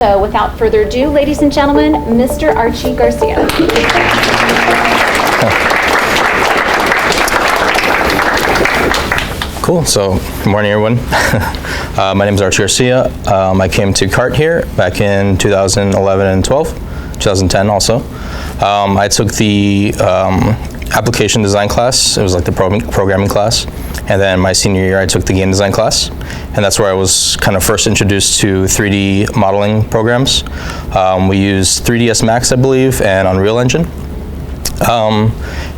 So without further ado, ladies and gentlemen, Mr. Archie Garcia. Cool, so good morning everyone. My name is Archie Garcia. I came to CART here back in 2011 and 12, 2010 also. I took the application design class. It was like the programming class. And then my senior year I took the game design class. And that's where I was kind of first introduced to 3D modeling programs. We used 3ds Max, I believe, and Unreal Engine.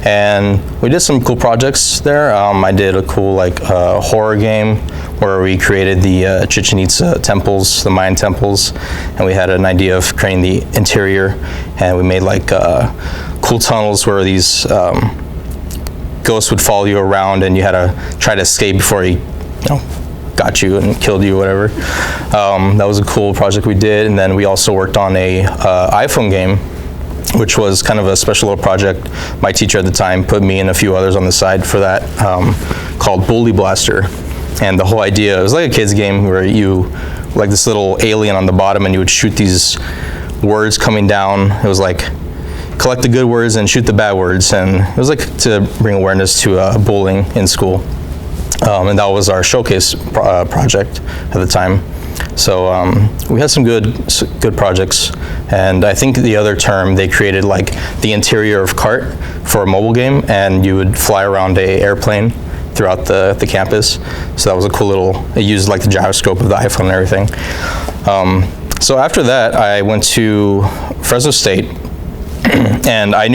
And we did some cool projects there. I did a cool horror game where we created the Chichen Itza temples, the Mayan temples, and we had an idea of creating the interior, and we made cool tunnels where these ghosts would follow you around, and you had to try to escape before he, got you and killed you, whatever. That was a cool project we did, and then we also worked on a iPhone game, which was kind of a special little project. My teacher at the time put me and a few others on the side for that, called Bully Blaster. And the whole idea, it was like a kid's game where you, like this little alien on the bottom, and you would shoot these words coming down. It was like, collect the good words and shoot the bad words. And it was like to bring awareness to bullying in school. And that was our showcase project at the time. So we had some good projects, and I think the other term, they created like the interior of CART for a mobile game, and you would fly around a airplane throughout the campus. So that was a cool little, it used like the gyroscope of the iPhone and everything. So after that, I went to Fresno State, and I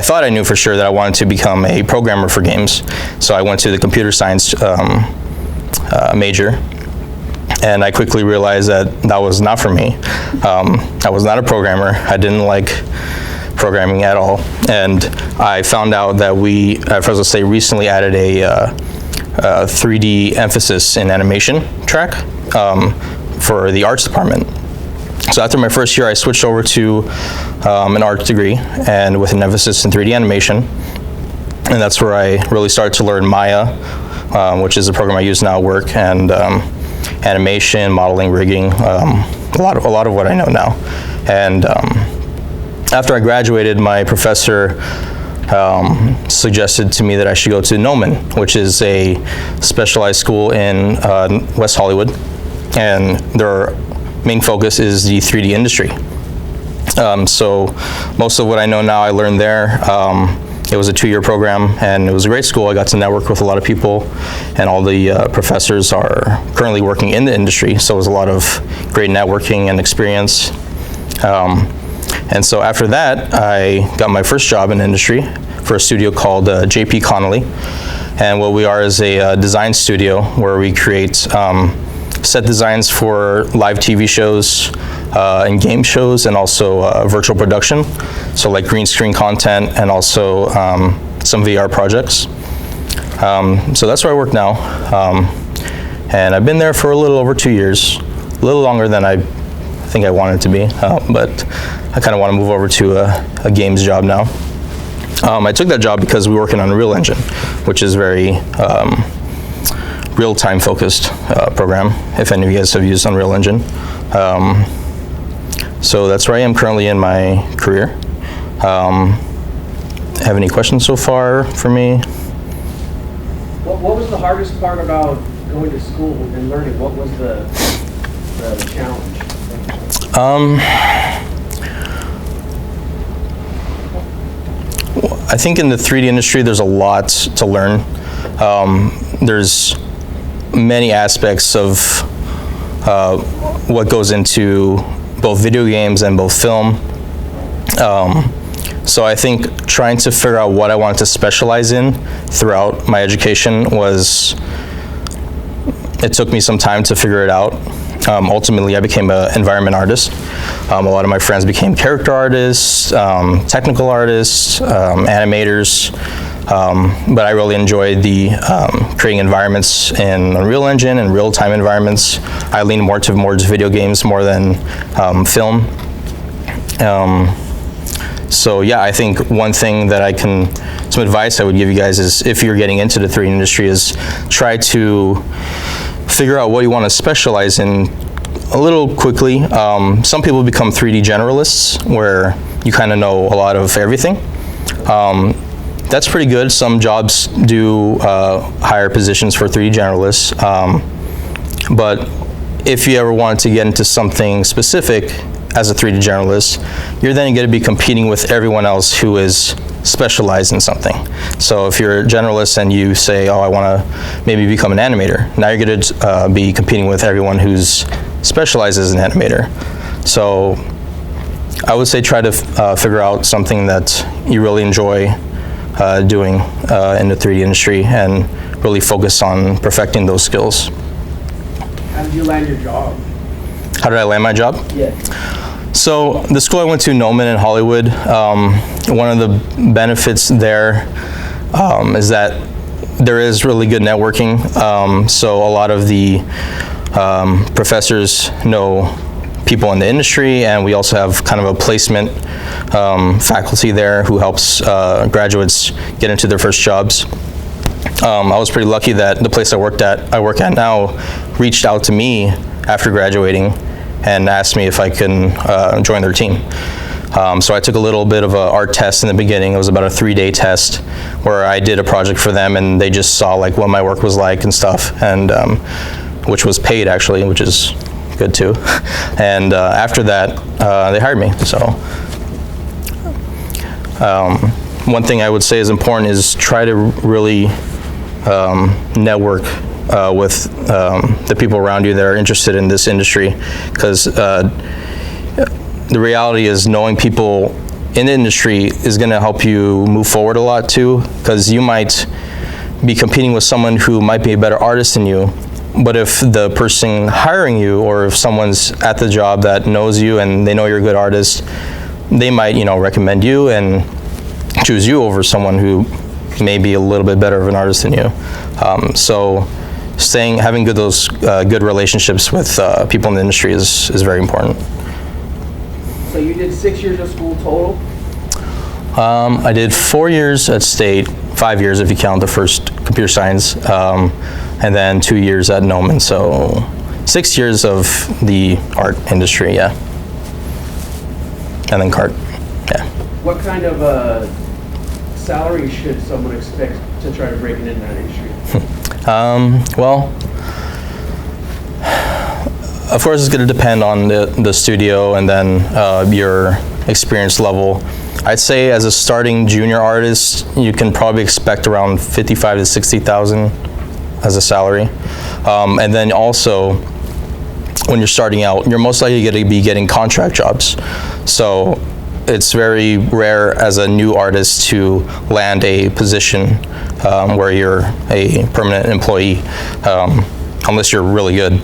thought I knew for sure that I wanted to become a programmer for games. So I went to the computer science major. And I quickly realized that was not for me. I was not a programmer. I didn't like programming at all. And I found out that we at Fresno State recently added a 3D emphasis in animation track for the arts department. So after my first year, I switched over to an art degree, and with an emphasis in 3D animation. And that's where I really started to learn Maya, which is the program I use now at work, and animation, modeling, rigging, a lot of what I know now. And after I graduated, my professor suggested to me that I should go to Noman, which is a specialized school in West Hollywood, and their main focus is the 3D industry. So most of what I know now I learned there. It was a 2-year program, and it was a great school. I got to network with a lot of people, and all the professors are currently working in the industry, so it was a lot of great networking and experience. And so after that, I got my first job in the industry for a studio called JP Connolly. And what we are is a design studio where we create set designs for live TV shows and game shows, and also virtual production. So like green screen content, and also some VR projects. So that's where I work now. And I've been there for a little over 2 years, a little longer than I think I wanted to be, but I kind of want to move over to a games job now. I took that job because we work in Unreal Engine, which is very real-time focused program, if any of you guys have used Unreal Engine. So that's where I am currently in my career. Have any questions so far for me? What was the hardest part about going to school and learning? What was the challenge? I think in the 3D industry, there's a lot to learn. There's many aspects of what goes into both video games and both film. So I think trying to figure out what I wanted to specialize in throughout my education it took me some time to figure it out. Ultimately, I became an environment artist. A lot of my friends became character artists, technical artists, animators, but I really enjoyed the creating environments in Unreal Engine and real-time environments. I lean more towards video games more than film. So yeah, I think one thing that some advice I would give you guys is, if you're getting into the 3D industry, is try to figure out what you want to specialize in a little quickly. Some people become 3D generalists, where you kind of know a lot of everything. That's pretty good. Some jobs do hire positions for 3D generalists, but if you ever wanted to get into something specific as a 3D generalist, you're then going to be competing with everyone else who is specialized in something. So if you're a generalist and you say, oh, I want to maybe become an animator, now you're going to be competing with everyone who's specialized as an animator. So I would say try to figure out something that you really enjoy doing in the 3D industry and really focus on perfecting those skills. How did you land your job? How did I land my job? Yeah. So the school I went to, Noman in Hollywood, one of the benefits there is that there is really good networking. So a lot of the professors know people in the industry, and we also have kind of a placement faculty there who helps graduates get into their first jobs. I was pretty lucky that the place I work at now, reached out to me after graduating and asked me if I can join their team. So I took a little bit of an art test in the beginning. It was about a 3-day test where I did a project for them, and they just saw like what my work was like and stuff, and which was paid actually, which is good too. And after that, they hired me. So one thing I would say is important is try to really network with the people around you that are interested in this industry, because the reality is knowing people in the industry is going to help you move forward a lot too, because you might be competing with someone who might be a better artist than you, but if the person hiring you, or if someone's at the job that knows you and they know you're a good artist, they might, recommend you and choose you over someone who may be a little bit better of an artist than you. So having good relationships with people in the industry is very important. So you did 6 years of school total? I did 4 years at State, 5 years if you count the first computer science, and then 2 years at Noman. So 6 years of the art industry, yeah. And then CART, yeah. What kind of salary should someone expect to try to break into that industry? Well, of course it's going to depend on the studio and then your experience level. I'd say as a starting junior artist, you can probably expect around 55 to 60,000 as a salary. And then also, when you're starting out, you're most likely going to be getting contract jobs. So it's very rare as a new artist to land a position where you're a permanent employee, unless you're really good.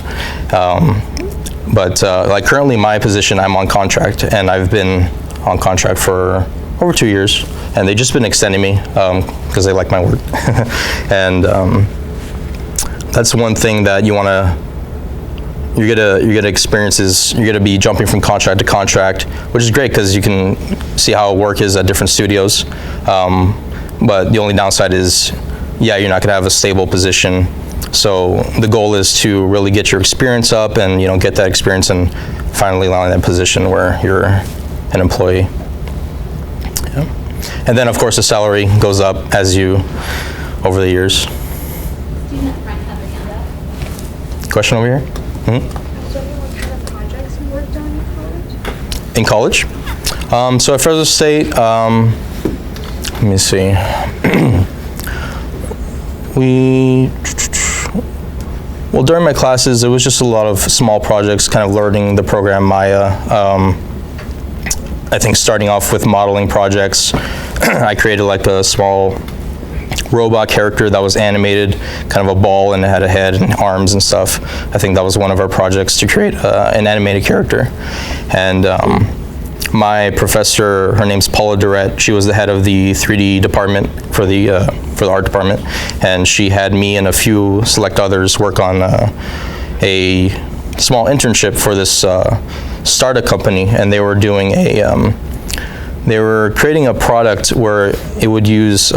But like currently my position, I'm on contract, and I've been on contract for over 2 years, and they've just been extending me because they like my work. And that's one thing that you're gonna experience is you're gonna be jumping from contract to contract, which is great because you can see how work is at different studios. But the only downside is, yeah, you're not gonna have a stable position. So the goal is to really get your experience up and get that experience and finally land that position where you're an employee. Yeah. And then of course the salary goes up over the years. Student front have a handout. Question over here? So what kind of projects you worked on in college? In college? So at Fresno State, let me see. Well, during my classes, it was just a lot of small projects, kind of learning the program Maya. I think starting off with modeling projects, I created like a small robot character that was animated, kind of a ball, and it had a head and arms and stuff. I think that was one of our projects, to create an animated character. And my professor, her name's Paula Durrett, she was the head of the 3D department for the art department, and she had me and a few select others work on a small internship for this startup company, and they were doing they were creating a product where it would use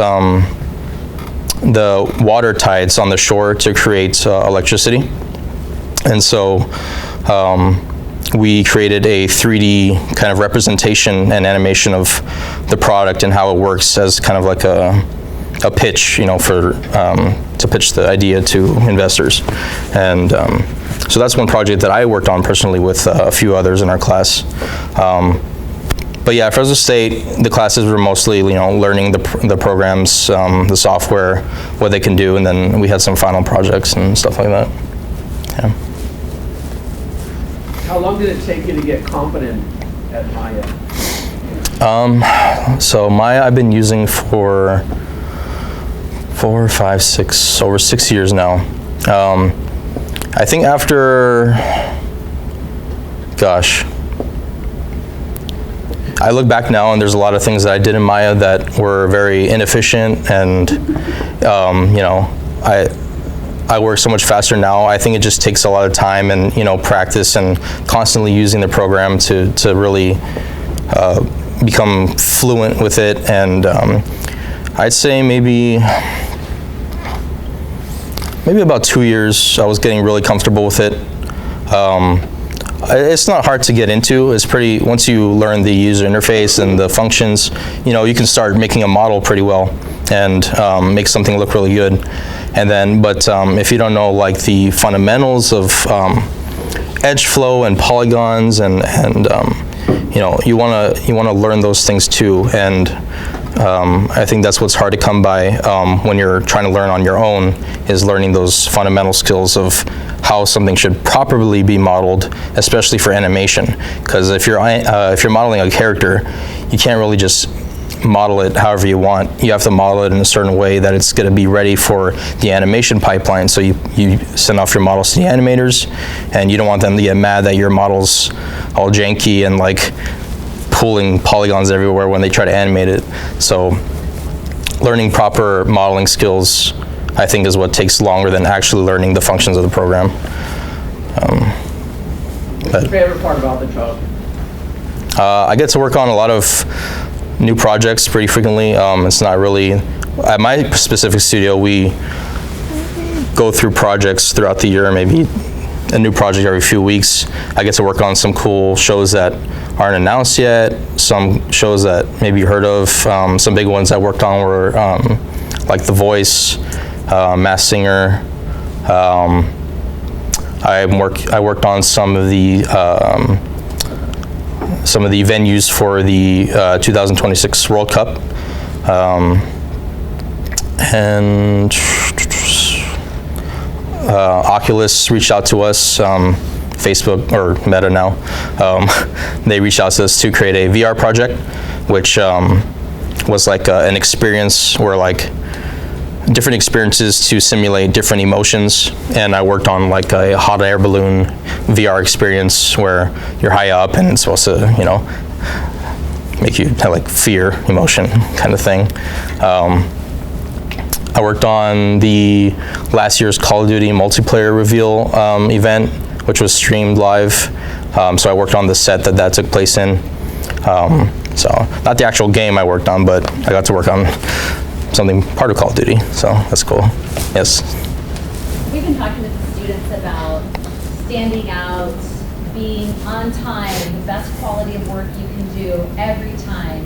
the water tides on the shore to create electricity. And so we created a 3D kind of representation and animation of the product and how it works as kind of like a pitch, for to pitch the idea to investors. And so that's one project that I worked on personally with a few others in our class. But yeah, at Fresno State, the classes were mostly, learning the programs, the software, what they can do, and then we had some final projects and stuff like that. Yeah. How long did it take you to get confident at Maya? So Maya I've been using for 4, 5, 6, over 6 years now. I think after, I look back now and there's a lot of things that I did in Maya that were very inefficient, and I work so much faster now. I think it just takes a lot of time and practice and constantly using the program to really become fluent with it. And I'd say maybe about 2 years I was getting really comfortable with it. It's not hard to get into. It's once you learn the user interface and the functions, you can start making a model pretty well and make something look really good. And then, but if you don't know like the fundamentals of edge flow and polygons and you want to learn those things too. And I think that's what's hard to come by when you're trying to learn on your own, is learning those fundamental skills of how something should properly be modeled, especially for animation. Because if you're modeling a character, you can't really just model it however you want. You have to model it in a certain way that it's going to be ready for the animation pipeline. So you send off your models to the animators, and you don't want them to get mad that your model's all janky and like pulling polygons everywhere when they try to animate it. So learning proper modeling skills, I think, is what takes longer than actually learning the functions of the program. What's your favorite part about the job? I get to work on a lot of new projects pretty frequently. It's not really, at my specific studio, we go through projects throughout the year, maybe a new project every few weeks. I get to work on some cool shows that aren't announced yet, some shows that maybe you heard of. Some big ones I worked on were like The Voice, Masked Singer. I worked on some of the venues for the 2026 World Cup, and Oculus reached out to us, Facebook, or Meta now, they reached out to us to create a VR project, which was like an experience where like different experiences to simulate different emotions. And I worked on like a hot air balloon VR experience where you're high up and it's supposed to, make you have like fear emotion kind of thing. I worked on the last year's Call of Duty multiplayer reveal event, which was streamed live. So I worked on the set that took place in. So not the actual game I worked on, but I got to work on something part of Call of Duty, so that's cool. Yes. We've been talking with the students about standing out, being on time, the best quality of work you can do every time.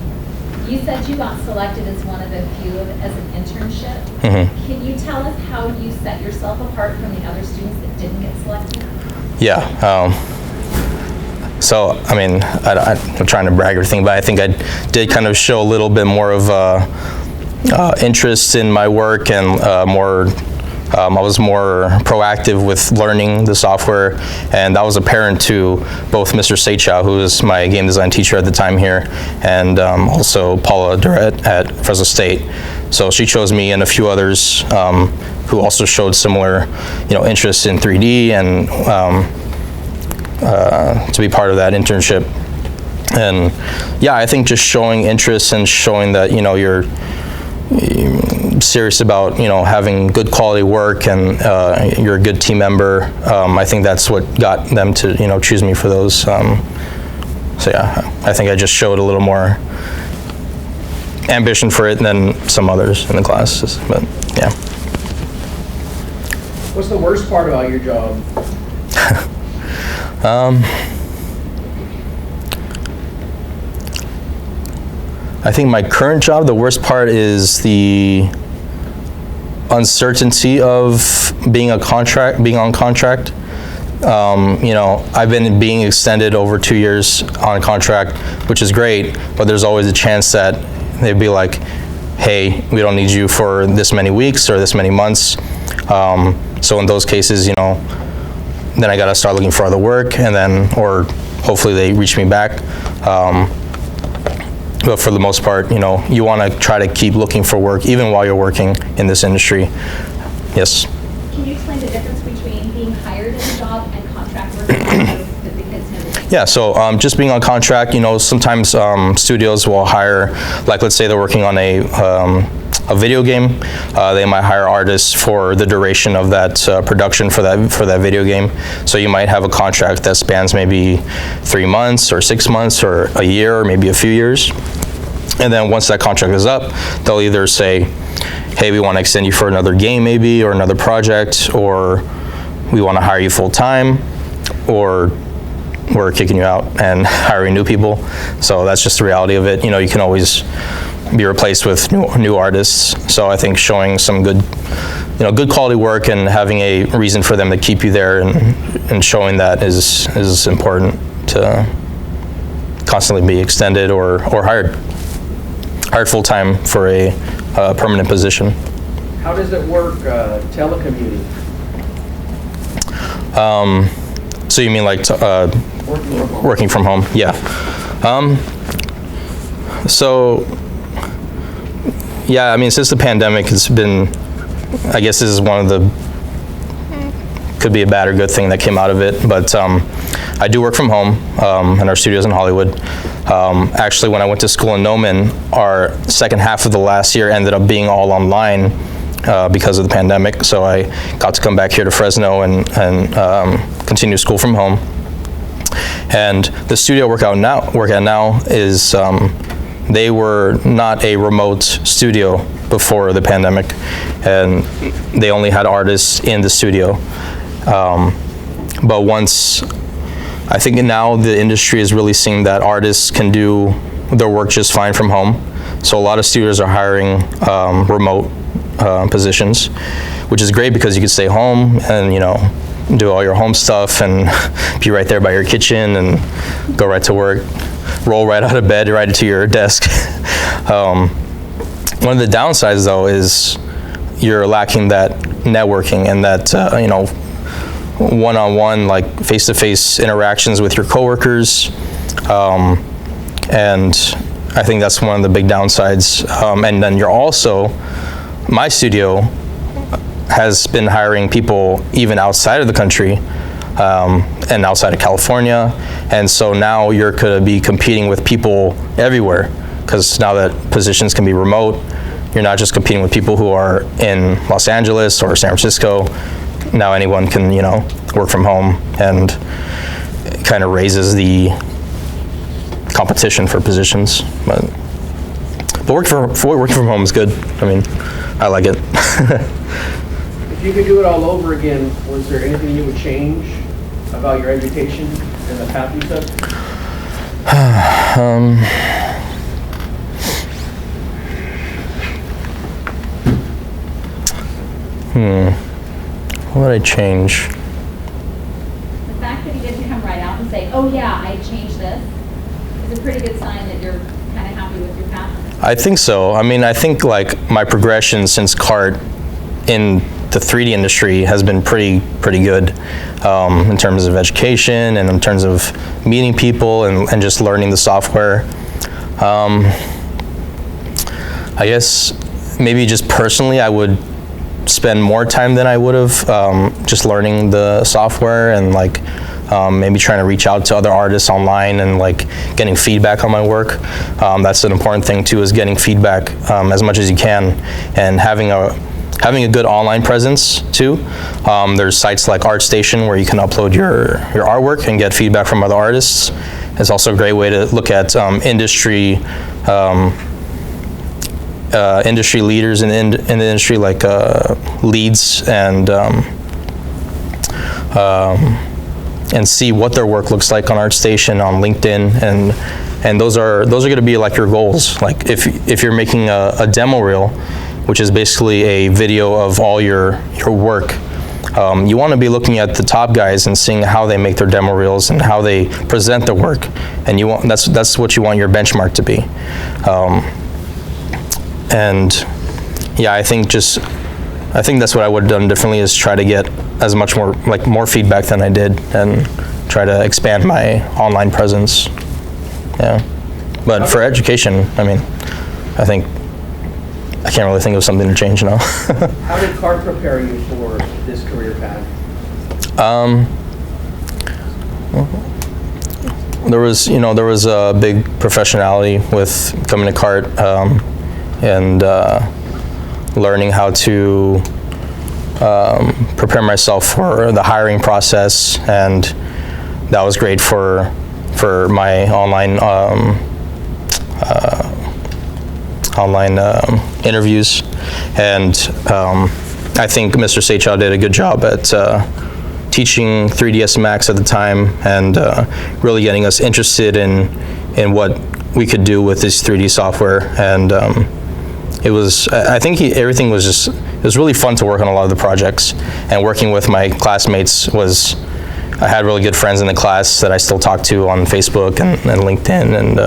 You said you got selected as one of the few as an internship. Mm-hmm. Can you tell us how you set yourself apart from the other students that didn't get selected? Yeah. So, I mean, I'm trying to brag or anything, but I think I did kind of show a little bit more of interest in my work, and I was more proactive with learning the software, and that was apparent to both Mr. Seichow, who was my game design teacher at the time here, and also Paula Durrett at Fresno State. So she chose me and a few others who also showed similar, interest in 3D and to be part of that internship. And yeah, I think just showing interest and showing that you're serious about having good quality work and you're a good team member. I think that's what got them to choose me for those. So yeah, I think I just showed a little more ambition for it than some others in the classes. But yeah. What's the worst part about your job? I think my current job, the worst part is the uncertainty of being on contract. You know, I've been being extended over 2 years on contract, which is great, but there's always a chance that they'd be like, hey, we don't need you for this many weeks or this many months. So in those cases, you know, then I gotta start looking for other work, and then, or hopefully they reach me back. But for the most part, you know, you wanna try to keep looking for work even while you're working in this industry. Yes? Can you explain the difference between being hired in a job and contract work? Yeah, so just being on contract, you know, sometimes studios will hire, like let's say they're working on a video game, they might hire artists for the duration of that production for that video game. So you might have a contract that spans maybe 3 months or 6 months or a year or maybe a few years. And then once that contract is up, they'll either say, hey, we want to extend you for another game maybe, or another project, or we want to hire you full time, or we're kicking you out and hiring new people. So that's just the reality of it. You know, you can always be replaced with new artists. So I think showing some good, you know, good quality work and having a reason for them to keep you there, and showing that is important to constantly be extended or hired full-time for a permanent position. How does it work telecommuting? So you mean like working from home? Yeah. So yeah, I mean, since the pandemic, it's been, I guess this is one of the, could be a bad or good thing that came out of it, but I do work from home in our studios in Hollywood. Actually, when I went to school in Noman, our second half of the last year ended up being all online because of the pandemic. So I got to come back here to Fresno and continue school from home. And the studio I work at now is, they were not a remote studio before the pandemic, and they only had artists in the studio. But once, I think now the industry is really seeing that artists can do their work just fine from home. So a lot of studios are hiring remote positions, which is great because you can stay home and, you know, do all your home stuff and be right there by your kitchen and go right to work, roll right out of bed, right into your desk. One of the downsides though is you're lacking that networking and that, you know, one-on-one, like face-to-face interactions with your coworkers. And I think that's one of the big downsides. And then you're also, my studio has been hiring people even outside of the country and outside of California. And so now you're gonna be competing with people everywhere, because now that positions can be remote, you're not just competing with people who are in Los Angeles or San Francisco. Now anyone can, you know, work from home, and it kind of raises the competition for positions. But working from home is good. I mean, I like it. If you could do it all over again, was there anything you would change about your education and the path you took? What would I change? The fact that you didn't come right out and say, oh yeah, I changed this, is a pretty good sign that you're kind of happy with your path. I think so. I mean, I think like my progression since CART in the 3D industry has been pretty good in terms of education and in terms of meeting people and just learning the software. I guess maybe just personally, I would spend more time than I would have just learning the software and like maybe trying to reach out to other artists online and like getting feedback on my work. That's an important thing too, is getting feedback as much as you can, and having a good online presence too. There's sites like ArtStation where you can upload your artwork and get feedback from other artists. It's also a great way to look at industry leaders in the industry, like leads and and see what their work looks like on ArtStation, on LinkedIn, and those are going to be like your goals. Like if you're making a demo reel, which is basically a video of all your work, you want to be looking at the top guys and seeing how they make their demo reels and how they present their work, and that's what you want your benchmark to be. And yeah, I think that's what I would have done differently, is try to get as much more feedback than I did, and try to expand my online presence. Yeah, but for education, I mean, I think I can't really think of something to change now. How did CART prepare you for this career path? There was a big professionality with coming to CART, and learning how to prepare myself for the hiring process, and that was great for my online interviews. And I think Mr. Seychow did a good job at teaching 3ds Max at the time, and really getting us interested in what we could do with this 3D software. And I think everything was just, it was really fun to work on a lot of the projects, and working with my classmates I had really good friends in the class that I still talk to on Facebook and LinkedIn, and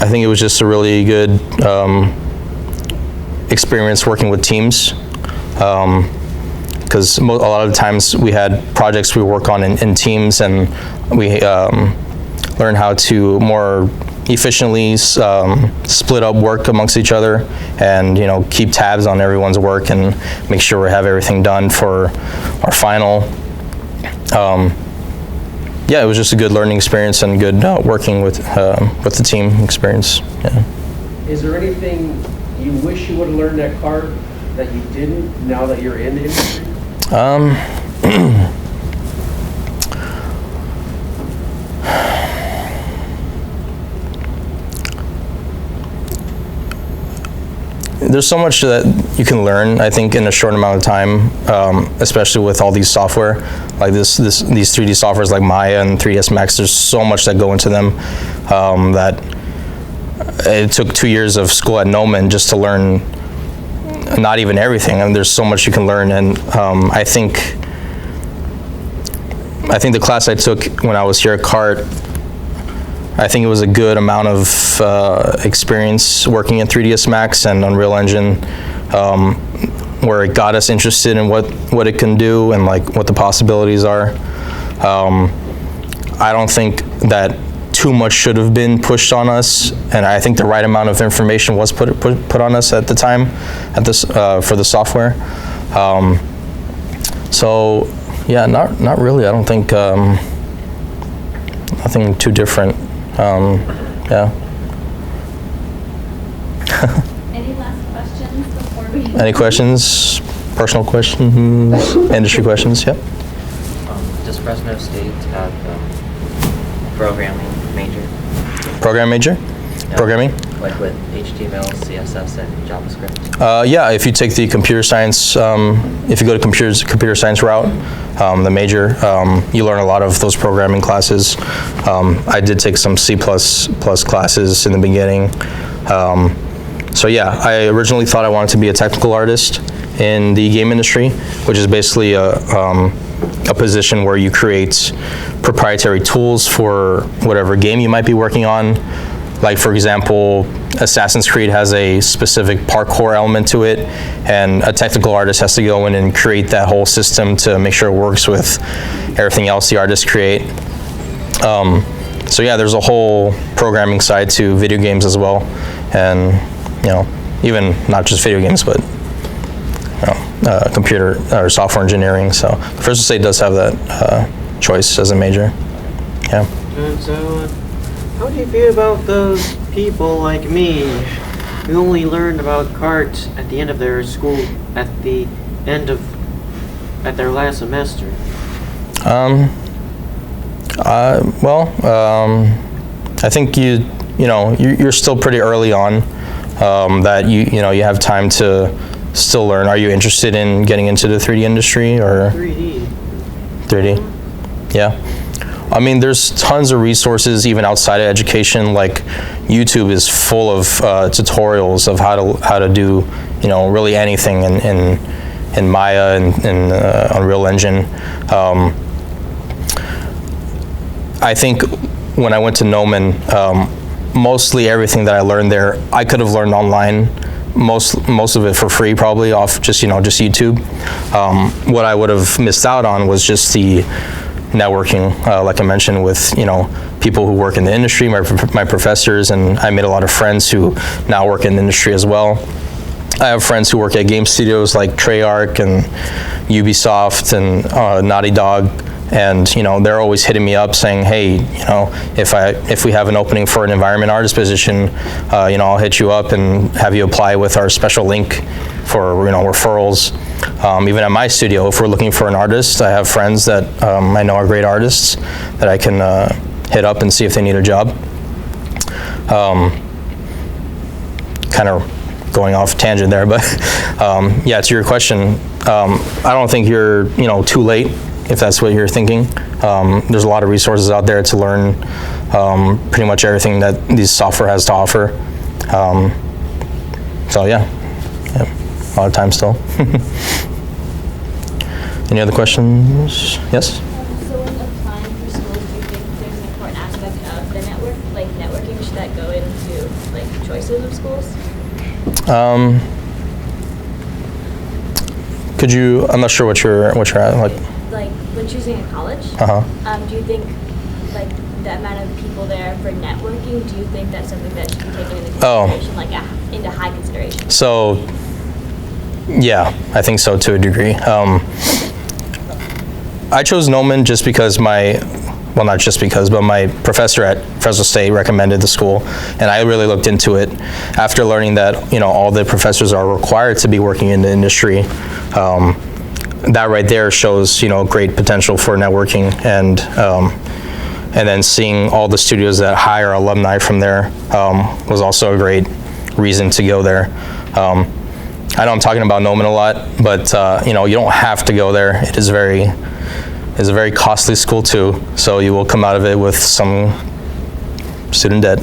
I think it was just a really good experience working with teams, because a lot of the times we had projects we work on in teams, and we learn how to more efficiently split up work amongst each other, and keep tabs on everyone's work and make sure we have everything done for our final. Yeah, it was just a good learning experience and good working with the team experience. Yeah. Is there anything you wish you would have learned at CART that you didn't now that you're in the industry? There's so much that you can learn, I think, in a short amount of time, especially with all these software, like these 3D softwares like Maya and 3ds Max. There's so much that go into them, that it took 2 years of school at Noman just to learn not even everything. I mean, there's so much you can learn, and I think the class I took when I was here at CART, I think it was a good amount of experience working in 3ds Max and Unreal Engine, where it got us interested in what it can do and like what the possibilities are. I don't think that too much should have been pushed on us, and I think the right amount of information was put on us at the time for the software. So yeah, not really. I don't think nothing too different. Yeah. Any last questions before we? Any questions? Personal questions? Industry questions? Yep. Does Fresno State have programming major? Program major? Yeah. Programming? Like with HTML, CSS, and JavaScript? Yeah, if you take the computer science, if you go to computer science route, the major, you learn a lot of those programming classes. I did take some C++ classes in the beginning. So yeah, I originally thought I wanted to be a technical artist in the game industry, which is basically a position where you create proprietary tools for whatever game you might be working on. Like, for example, Assassin's Creed has a specific parkour element to it, and a technical artist has to go in and create that whole system to make sure it works with everything else the artists create. So yeah, there's a whole programming side to video games as well, and even not just video games, but computer or software engineering. So Fresno State does have that choice as a major. Yeah. So, how do you feel about those people like me who only learned about CART at the end of their school, at their last semester? I think you're still pretty early on, that you have time to still learn. Are you interested in getting into the 3D industry or 3D. 3D? Yeah. I mean, there's tons of resources even outside of education. Like YouTube is full of tutorials of how to do, you know, really anything in Maya and Unreal Engine. I think when I went to Noman, mostly everything that I learned there, I could have learned online. Most of it for free, probably off just YouTube. What I would have missed out on was just the networking, like I mentioned, with people who work in the industry, my professors, and I made a lot of friends who now work in the industry as well. I have friends who work at game studios like Treyarch and Ubisoft and Naughty Dog, and they're always hitting me up saying, hey, if we have an opening for an environment artist position, I'll hit you up and have you apply with our special link for referrals. Even at my studio, if we're looking for an artist, I have friends that I know are great artists that I can hit up and see if they need a job. Kind of going off tangent there, but yeah, to your question, I don't think you're too late if that's what you're thinking. There's a lot of resources out there to learn pretty much everything that this software has to offer. So yeah, a lot of time still. Any other questions? Yes? So when applying for schools, do you think there's an important aspect of the networking, should that go into choices of schools? Could you? I'm not sure what you're at. Like when choosing a college, do you think the amount of people there for networking? Do you think that's something that should be taken into consideration, into high consideration? So, yeah, I think so to a degree. I chose Noman just because not just because, but my professor at Fresno State recommended the school, and I really looked into it. After learning that, all the professors are required to be working in the industry, that right there shows, great potential for networking, and then seeing all the studios that hire alumni from there was also a great reason to go there. I know I'm talking about Noman a lot, but you don't have to go there. It's a very costly school too, so you will come out of it with some student debt.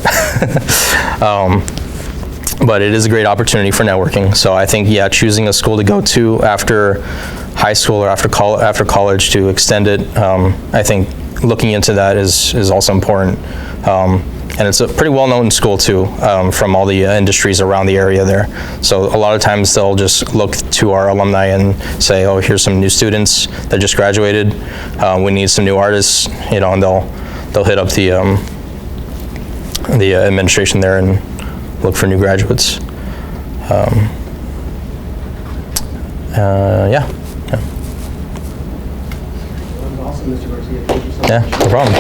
But it is a great opportunity for networking. So I think, yeah, choosing a school to go to after high school or after college to extend it, I think looking into that is also important. And it's a pretty well-known school too, from all the industries around the area there. So a lot of times they'll just look to our alumni and say, oh, here's some new students that just graduated. We need some new artists, and they'll hit up the administration there and look for new graduates. Yeah. That was awesome, Mr. Garcia. Thank you so much. Yeah, no problem.